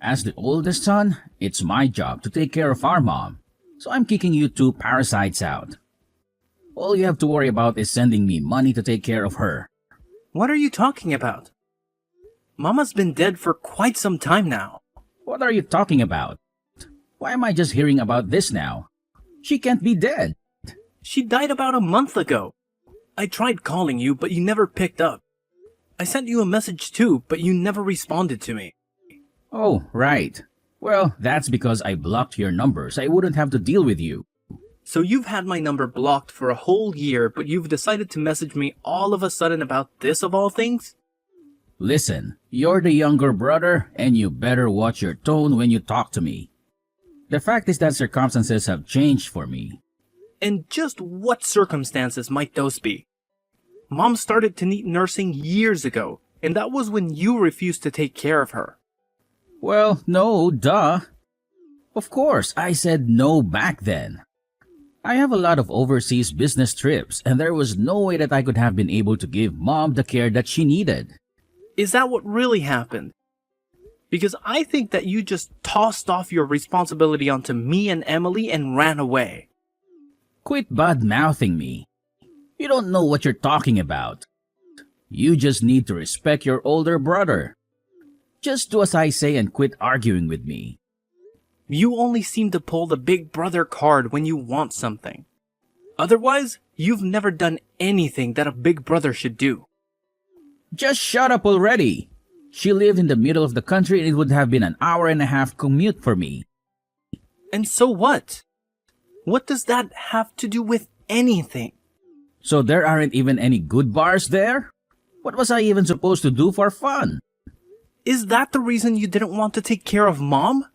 As the oldest son, it's my job to take care of our mom. So I'm kicking you two parasites out. All you have to worry about is sending me money to take care of her. What are you talking about? Mama's been dead for quite some time now. What are you talking about? Why am I just hearing about this now? She can't be dead. She died about a month ago. I tried calling you, but you never picked up. I sent you a message too, but you never responded to me. Oh, right. Well, that's because I blocked your numbers. I wouldn't have to deal with you. So you've had my number blocked for a whole year, but you've decided to message me all of a sudden about this of all things? Listen, you're the younger brother, and you better watch your tone when you talk to me. The fact is that circumstances have changed for me. And just what circumstances might those be? Mom started to need nursing years ago, and that was when you refused to take care of her. Well, no, duh. Of course, I said no back then. I have a lot of overseas business trips, and there was no way that I could have been able to give Mom the care that she needed. Is that what really happened? Because I think that you just tossed off your responsibility onto me and Emily and ran away. Quit bad-mouthing me. You don't know what you're talking about. You just need to respect your older brother. Just do as I say and quit arguing with me. You only seem to pull the big brother card when you want something. Otherwise, you've never done anything that a big brother should do. Just shut up already. She lived in the middle of the country and it would have been an hour-and-a-half commute for me. And so what? What does that have to do with anything? So there aren't even any good bars there? What was I even supposed to do for fun? Is that the reason you didn't want to take care of Mom?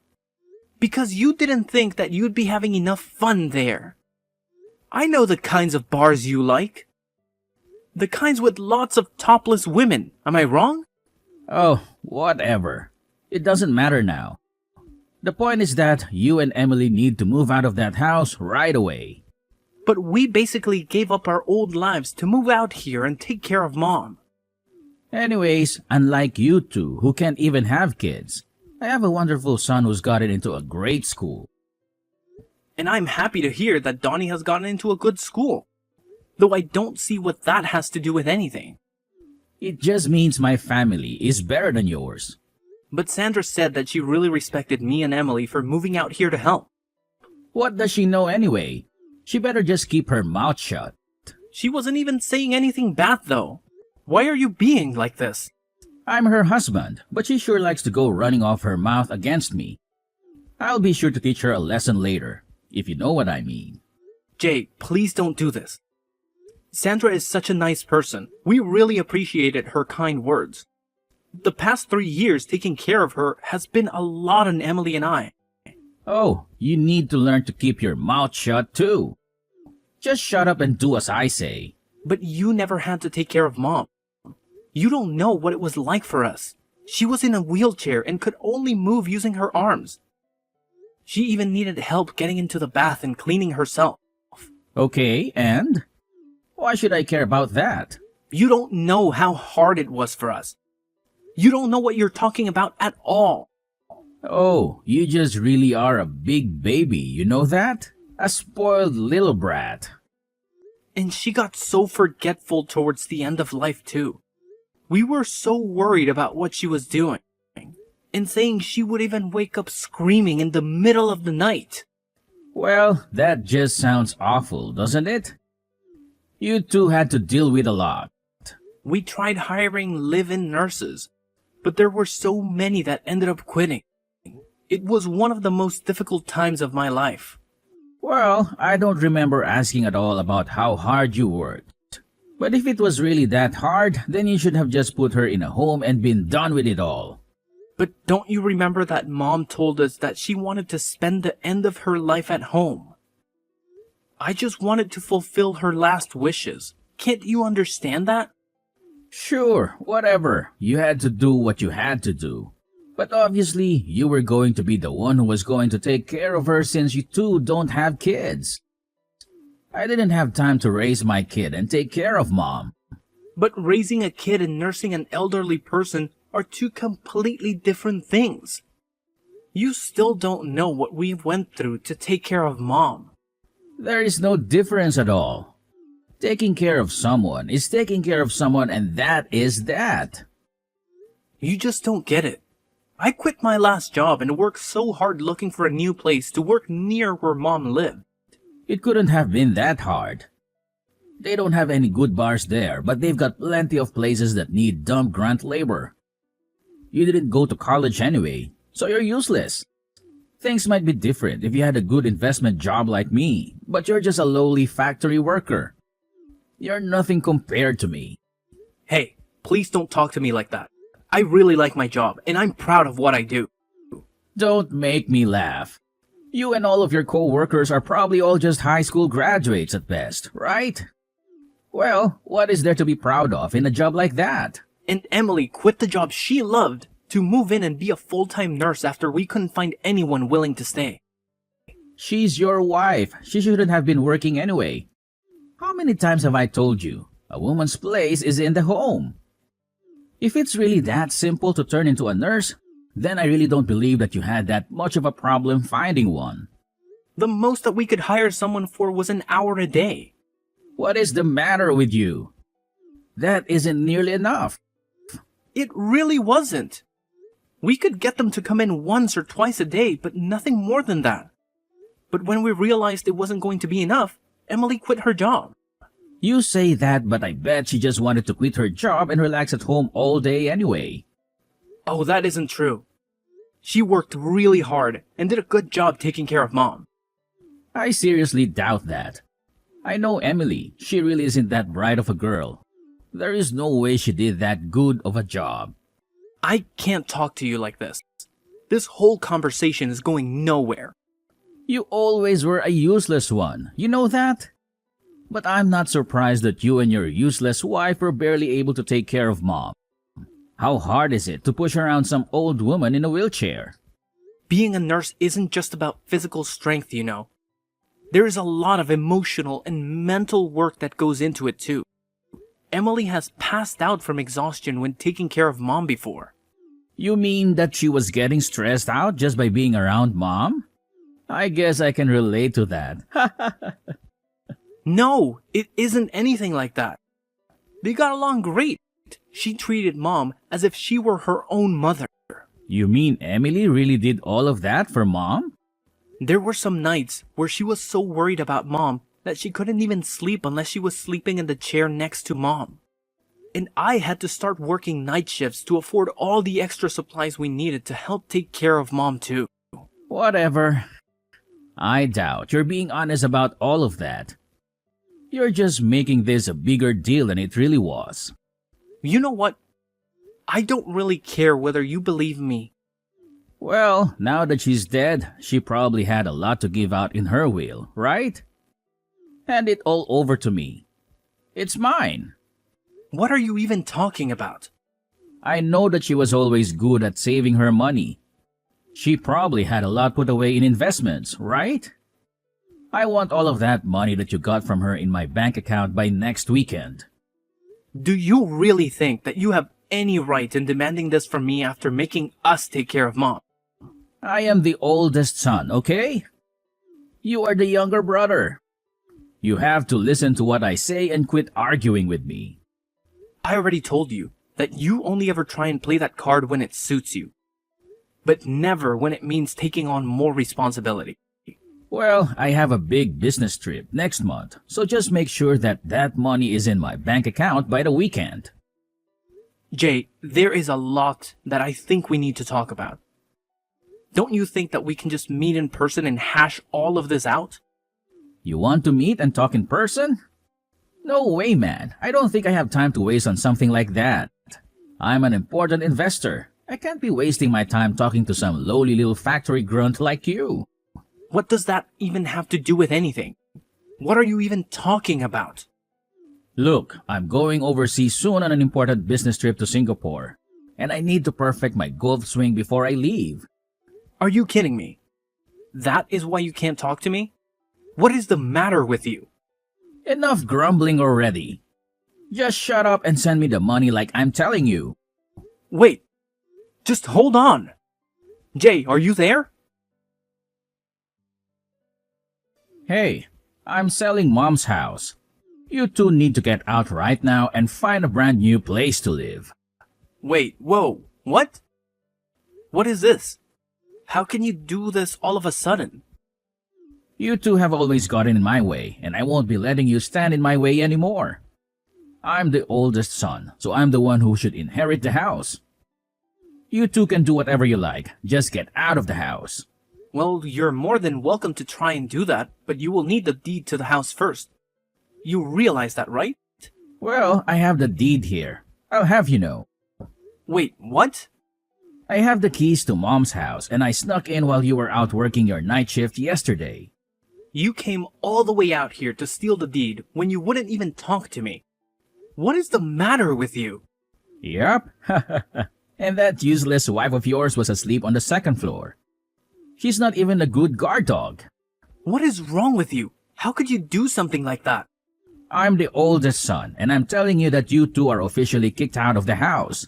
Because you didn't think that you'd be having enough fun there. I know the kinds of bars you like. The kinds with lots of topless women, am I wrong? Oh, whatever. It doesn't matter now. The point is that you and Emily need to move out of that house right away. But we basically gave up our old lives to move out here and take care of Mom. Anyways, unlike you two who can't even have kids, I have a wonderful son who's gotten into a great school. And I'm happy to hear that Donnie has gotten into a good school. Though I don't see what that has to do with anything. It just means my family is better than yours. But Sandra said that she really respected me and Emily for moving out here to help. What does she know anyway? She better just keep her mouth shut. She wasn't even saying anything bad though. Why are you being like this? I'm her husband, but she sure likes to go running off her mouth against me. I'll be sure to teach her a lesson later, if you know what I mean. Jay, please don't do this. Sandra is such a nice person. We really appreciated her kind words. The past 3 years taking care of her has been a lot on Emily and I. Oh, you need to learn to keep your mouth shut too. Just shut up and do as I say. But you never had to take care of Mom. You don't know what it was like for us. She was in a wheelchair and could only move using her arms. She even needed help getting into the bath and cleaning herself. Okay, and? Why should I care about that? You don't know how hard it was for us. You don't know what you're talking about at all. Oh, you just really are a big baby, you know that? A spoiled little brat. And she got so forgetful towards the end of life too. We were so worried about what she was doing, and saying she would even wake up screaming in the middle of the night. Well, that just sounds awful, doesn't it? You two had to deal with a lot. We tried hiring live-in nurses, but there were so many that ended up quitting. It was one of the most difficult times of my life. Well, I don't remember asking at all about how hard you worked. But if it was really that hard, then you should have just put her in a home and been done with it all. But don't you remember that Mom told us that she wanted to spend the end of her life at home? I just wanted to fulfill her last wishes. Can't you understand that? Sure, whatever. You had to do what you had to do. But obviously, you were going to be the one who was going to take care of her since you two don't have kids. I didn't have time to raise my kid and take care of Mom. But raising a kid and nursing an elderly person are two completely different things. You still don't know what we went through to take care of Mom. There is no difference at all. Taking care of someone is taking care of someone, and that is that. You just don't get it. I quit my last job and worked so hard looking for a new place to work near where Mom lived. It couldn't have been that hard. They don't have any good bars there, but they've got plenty of places that need dumb grunt labor. You didn't go to college anyway, so you're useless. Things might be different if you had a good investment job like me, but you're just a lowly factory worker. You're nothing compared to me. Hey, please don't talk to me like that. I really like my job, and I'm proud of what I do. Don't make me laugh. You and all of your co-workers are probably all just high school graduates at best, right? Well, what is there to be proud of in a job like that? And Emily quit the job she loved to move in and be a full-time nurse after we couldn't find anyone willing to stay. She's your wife. She shouldn't have been working anyway. How many times have I told you? A woman's place is in the home. If it's really that simple to turn into a nurse, then I really don't believe that you had that much of a problem finding one. The most that we could hire someone for was an hour a day. What is the matter with you? That isn't nearly enough. It really wasn't. We could get them to come in once or twice a day, but nothing more than that. But when we realized it wasn't going to be enough, Emily quit her job. You say that, but I bet she just wanted to quit her job and relax at home all day anyway. Oh, that isn't true. She worked really hard and did a good job taking care of Mom. I seriously doubt that. I know Emily. She really isn't that bright of a girl. There is no way she did that good of a job. I can't talk to you like this. This whole conversation is going nowhere. You always were a useless one. You know that? But I'm not surprised that you and your useless wife were barely able to take care of Mom. How hard is it to push around some old woman in a wheelchair? Being a nurse isn't just about physical strength, you know. There is a lot of emotional and mental work that goes into it too. Emily has passed out from exhaustion when taking care of Mom before. You mean that she was getting stressed out just by being around Mom? I guess I can relate to that. No, it isn't anything like that. They got along great. She treated Mom as if she were her own mother. You mean Emily really did all of that for Mom? There were some nights where she was so worried about Mom that she couldn't even sleep unless she was sleeping in the chair next to Mom. And I had to start working night shifts to afford all the extra supplies we needed to help take care of Mom too. Whatever. I doubt you're being honest about all of that. You're just making this a bigger deal than it really was. You know what? I don't really care whether you believe me. Well, now that she's dead, she probably had a lot to give out in her will, right? Hand it all over to me. It's mine. What are you even talking about? I know that she was always good at saving her money. She probably had a lot put away in investments, right? I want all of that money that you got from her in my bank account by next weekend. Do you really think that you have any right in demanding this from me after making us take care of Mom? I am the oldest son, okay? You are the younger brother. You have to listen to what I say and quit arguing with me. I already told you that you only ever try and play that card when it suits you, but never when it means taking on more responsibility. Well, I have a big business trip next month, so just make sure that that money is in my bank account by the weekend. Jay, there is a lot that I think we need to talk about. Don't you think that we can just meet in person and hash all of this out? You want to meet and talk in person? No way, man. I don't think I have time to waste on something like that. I'm an important investor. I can't be wasting my time talking to some lowly little factory grunt like you. What does that even have to do with anything? What are you even talking about? Look, I'm going overseas soon on an important business trip to Singapore, and I need to perfect my golf swing before I leave. Are you kidding me? That is why you can't talk to me? What is the matter with you? Enough grumbling already. Just shut up and send me the money like I'm telling you. Wait, just hold on. Jay, are you there? Hey, I'm selling Mom's house. You two need to get out right now and find a brand new place to live. Wait, whoa, what? What is this? How can you do this all of a sudden? You two have always gotten in my way, and I won't be letting you stand in my way anymore. I'm the oldest son, so I'm the one who should inherit the house. You two can do whatever you like, just get out of the house. Well, you're more than welcome to try and do that, but you will need the deed to the house first. You realize that, right? Well, I have the deed here. I'll have you know. Wait, what? I have the keys to Mom's house, and I snuck in while you were out working your night shift yesterday. You came all the way out here to steal the deed when you wouldn't even talk to me. What is the matter with you? Yup. And that useless wife of yours was asleep on the second floor. She's not even a good guard dog. What is wrong with you? How could you do something like that? I'm the oldest son, and I'm telling you that you two are officially kicked out of the house.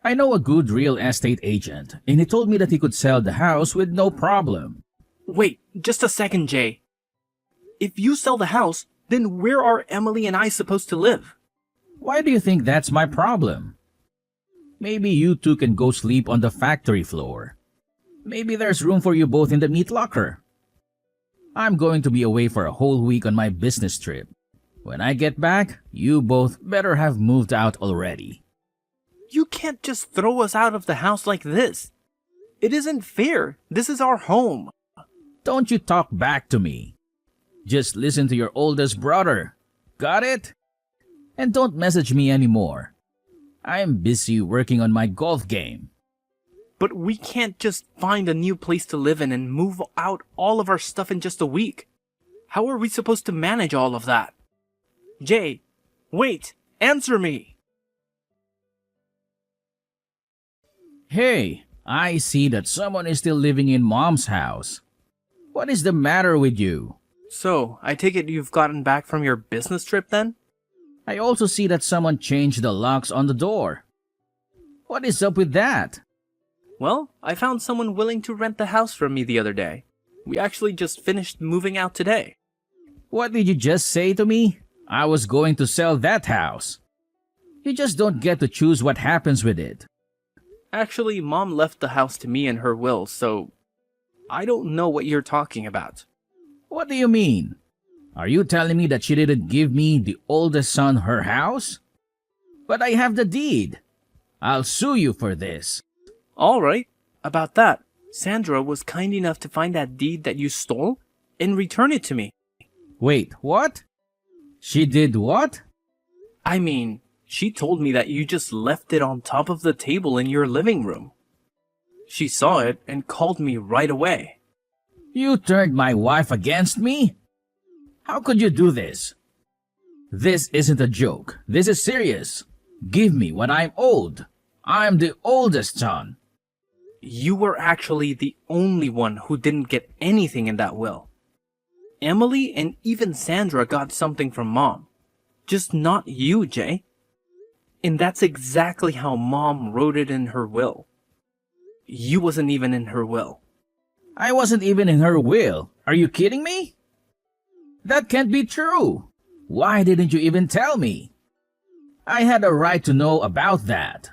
I know a good real estate agent, and he told me that he could sell the house with no problem. Wait, just a second, Jay. If you sell the house, then where are Emily and I supposed to live? Why do you think that's my problem? Maybe you two can go sleep on the factory floor. Maybe there's room for you both in the meat locker. I'm going to be away for a whole week on my business trip. When I get back, you both better have moved out already. You can't just throw us out of the house like this. It isn't fair. This is our home. Don't you talk back to me. Just listen to your oldest brother. Got it? And don't message me anymore. I'm busy working on my golf game. But we can't just find a new place to live in and move out all of our stuff in just a week. How are we supposed to manage all of that? Jay, wait, answer me. Hey, I see that someone is still living in Mom's house. What is the matter with you? So, I take it you've gotten back from your business trip then? I also see that someone changed the locks on the door. What is up with that? Well, I found someone willing to rent the house from me the other day. We actually just finished moving out today. What did you just say to me? I was going to sell that house. You just don't get to choose what happens with it. Actually, Mom left the house to me in her will, so I don't know what you're talking about. What do you mean? Are you telling me that she didn't give me, the oldest son, her house? But I have the deed. I'll sue you for this. Alright, about that, Sandra was kind enough to find that deed that you stole and return it to me. Wait, what? She did what? I mean, she told me that you just left it on top of the table in your living room. She saw it and called me right away. You turned my wife against me? How could you do this? This isn't a joke. This is serious. Give me what I'm owed. I'm the oldest son. You were actually the only one who didn't get anything in that will. Emily and even Sandra got something from Mom. Just not you, Jay. And that's exactly how Mom wrote it in her will. You wasn't even in her will. I wasn't even in her will. Are you kidding me? That can't be true. Why didn't you even tell me? I had a right to know about that.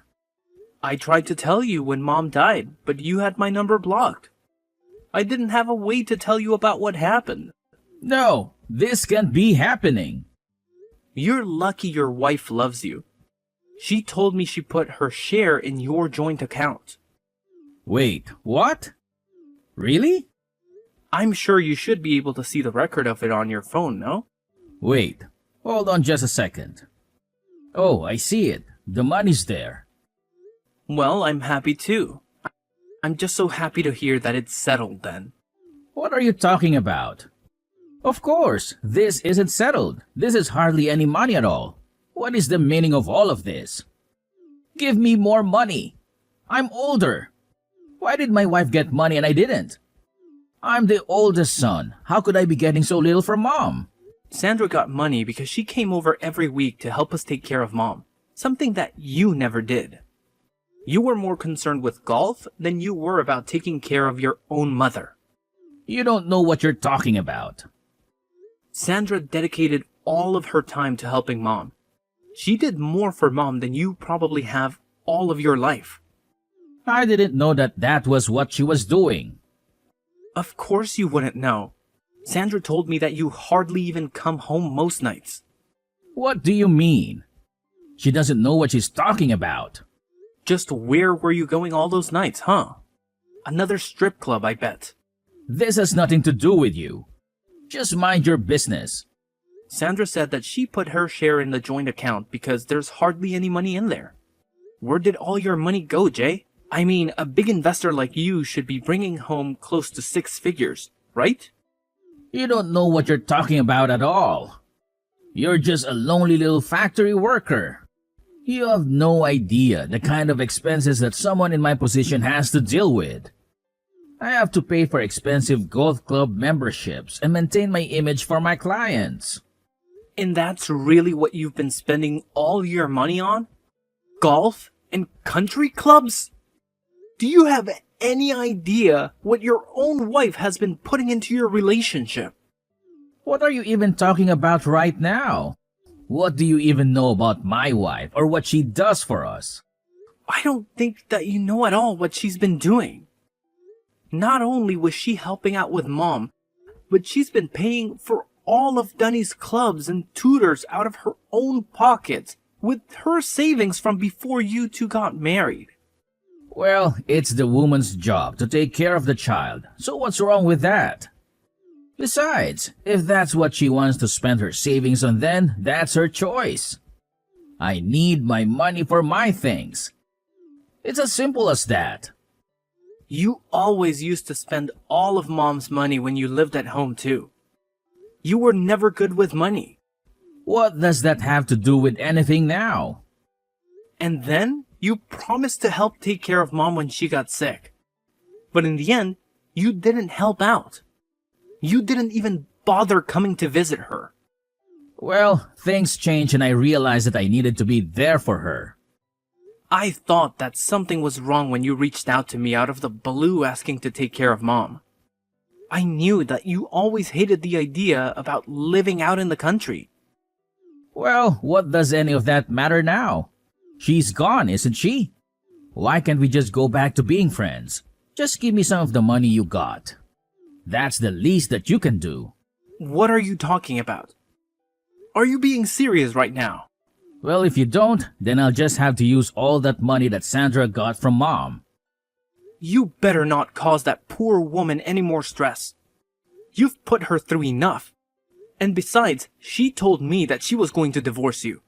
I tried to tell you when Mom died, but you had my number blocked. I didn't have a way to tell you about what happened. No, this can't be happening. You're lucky your wife loves you. She told me she put her share in your joint account. Wait, what? Really? I'm sure you should be able to see the record of it on your phone, no? Wait, hold on just a second. Oh, I see it. The money's there. Well, I'm happy too. I'm just so happy to hear that it's settled then. What are you talking about? Of course, this isn't settled. This is hardly any money at all. What is the meaning of all of this? Give me more money. I'm older. Why did my wife get money and I didn't? I'm the oldest son. How could I be getting so little from Mom? Sandra got money because she came over every week to help us take care of Mom. Something that you never did. You were more concerned with golf than you were about taking care of your own mother. You don't know what you're talking about. Sandra dedicated all of her time to helping Mom. She did more for Mom than you probably have all of your life. I didn't know that that was what she was doing. Of course you wouldn't know. Sandra told me that you hardly even come home most nights. What do you mean? She doesn't know what she's talking about. Just where were you going all those nights, huh? Another strip club, I bet. This has nothing to do with you. Just mind your business. Sandra said that she put her share in the joint account because there's hardly any money in there. Where did all your money go, Jay? I mean, a big investor like you should be bringing home close to 6 figures, right? You don't know what you're talking about at all. You're just a lonely little factory worker. You have no idea the kind of expenses that someone in my position has to deal with. I have to pay for expensive golf club memberships and maintain my image for my clients. And that's really what you've been spending all your money on? Golf and country clubs? Do you have any idea what your own wife has been putting into your relationship? What are you even talking about right now? What do you even know about my wife or what she does for us? I don't think that you know at all what she's been doing. Not only was she helping out with Mom, but she's been paying for all of Dunny's clubs and tutors out of her own pocket with her savings from before you two got married. Well, it's the woman's job to take care of the child, so what's wrong with that? Besides, if that's what she wants to spend her savings on, then that's her choice. I need my money for my things. It's as simple as that. You always used to spend all of Mom's money when you lived at home too. You were never good with money. What does that have to do with anything now? And then you promised to help take care of Mom when she got sick. But in the end, you didn't help out. You didn't even bother coming to visit her. Well, things changed and I realized that I needed to be there for her. I thought that something was wrong when you reached out to me out of the blue asking to take care of Mom. I knew that you always hated the idea about living out in the country. Well, what does any of that matter now? She's gone, isn't she? Why can't we just go back to being friends? Just give me some of the money you got. That's the least that you can do. What are you talking about? Are you being serious right now? Well, if you don't, then I'll just have to use all that money that Sandra got from Mom. You better not cause that poor woman any more stress. You've put her through enough. And besides, she told me that she was going to divorce you.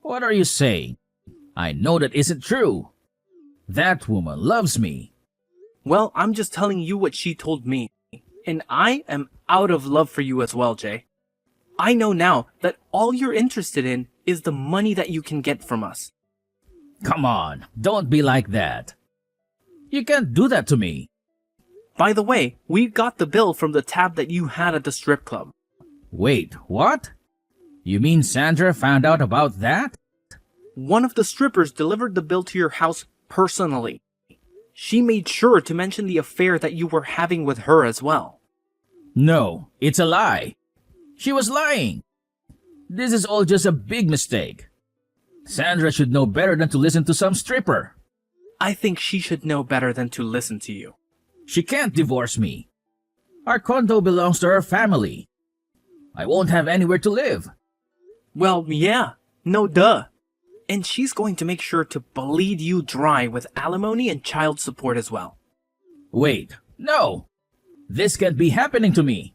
What are you saying? I know that isn't true. That woman loves me. Well, I'm just telling you what she told me. And I am out of love for you as well, Jay. I know now that all you're interested in is the money that you can get from us. Come on, don't be like that. You can't do that to me. By the way, we got the bill from the tab that you had at the strip club. Wait, what? You mean Sandra found out about that? One of the strippers delivered the bill to your house personally. She made sure to mention the affair that you were having with her as well. No, it's a lie. She was lying. This is all just a big mistake. Sandra should know better than to listen to some stripper. I think she should know better than to listen to you. She can't divorce me. Our condo belongs to her family. I won't have anywhere to live. Well, yeah, no duh. And she's going to make sure to bleed you dry with alimony and child support as well. Wait, no. This can't be happening to me.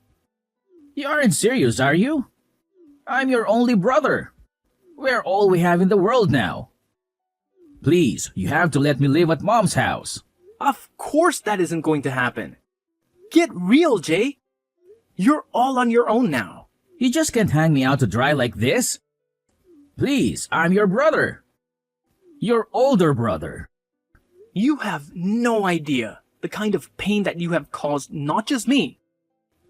You aren't serious, are you? I'm your only brother. We're all we have in the world now. Please, you have to let me live at Mom's house. Of course that isn't going to happen. Get real, Jay. You're all on your own now. You just can't hang me out to dry like this. Please, I'm your brother. Your older brother. You have no idea the kind of pain that you have caused not just me,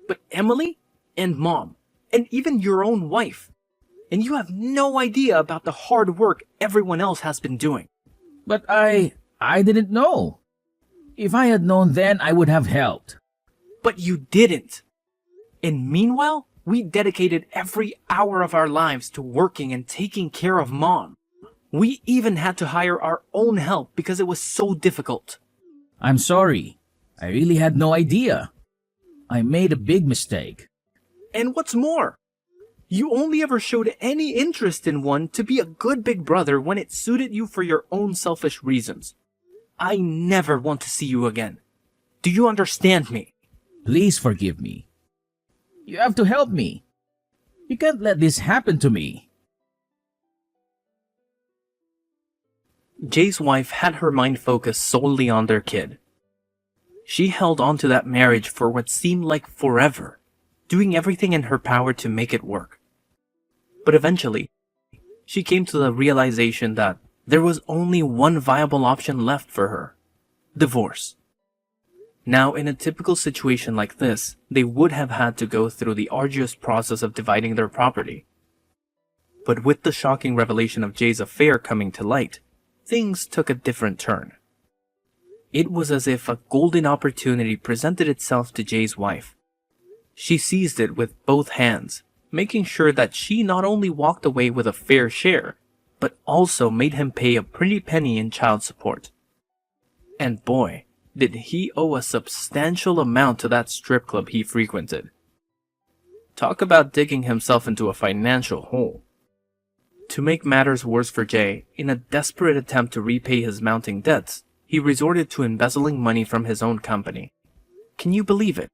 but Emily and Mom, and even your own wife. And you have no idea about the hard work everyone else has been doing. But I I didn't know. If I had known then, I would have helped. But you didn't. And meanwhile, we dedicated every hour of our lives to working and taking care of Mom. We even had to hire our own help because it was so difficult. I'm sorry. I really had no idea. I made a big mistake. And what's more, you only ever showed any interest in one to be a good big brother when it suited you for your own selfish reasons. I never want to see you again. Do you understand me? Please forgive me. You have to help me. You can't let this happen to me. Jay's wife had her mind focused solely on their kid. She held on to that marriage for what seemed like forever, doing everything in her power to make it work. But eventually, she came to the realization that there was only one viable option left for her: divorce. Now, in a typical situation like this, they would have had to go through the arduous process of dividing their property. But with the shocking revelation of Jay's affair coming to light, things took a different turn. It was as if a golden opportunity presented itself to Jay's wife. She seized it with both hands, making sure that she not only walked away with a fair share, but also made him pay a pretty penny in child support. And boy, did he owe a substantial amount to that strip club he frequented. Talk about digging himself into a financial hole. To make matters worse for Jay, in a desperate attempt to repay his mounting debts, he resorted to embezzling money from his own company. Can you believe it?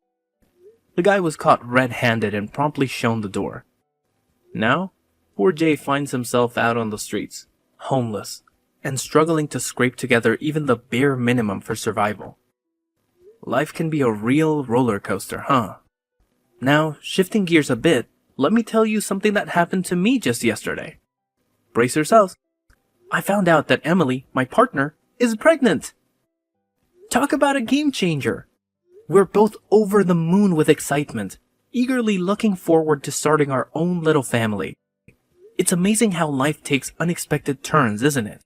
The guy was caught red-handed and promptly shown the door. Now, poor Jay finds himself out on the streets, homeless, and struggling to scrape together even the bare minimum for survival. Life can be a real roller coaster, huh? Now, shifting gears a bit, let me tell you something that happened to me just yesterday. Brace yourselves. I found out that Emily, my partner, is pregnant. Talk about a game changer. We're both over the moon with excitement, eagerly looking forward to starting our own little family. It's amazing how life takes unexpected turns, isn't it?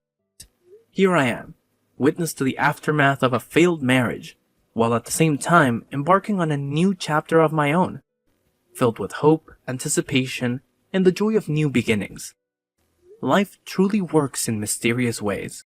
Here I am, witness to the aftermath of a failed marriage, while at the same time embarking on a new chapter of my own, filled with hope, anticipation, and the joy of new beginnings. Life truly works in mysterious ways.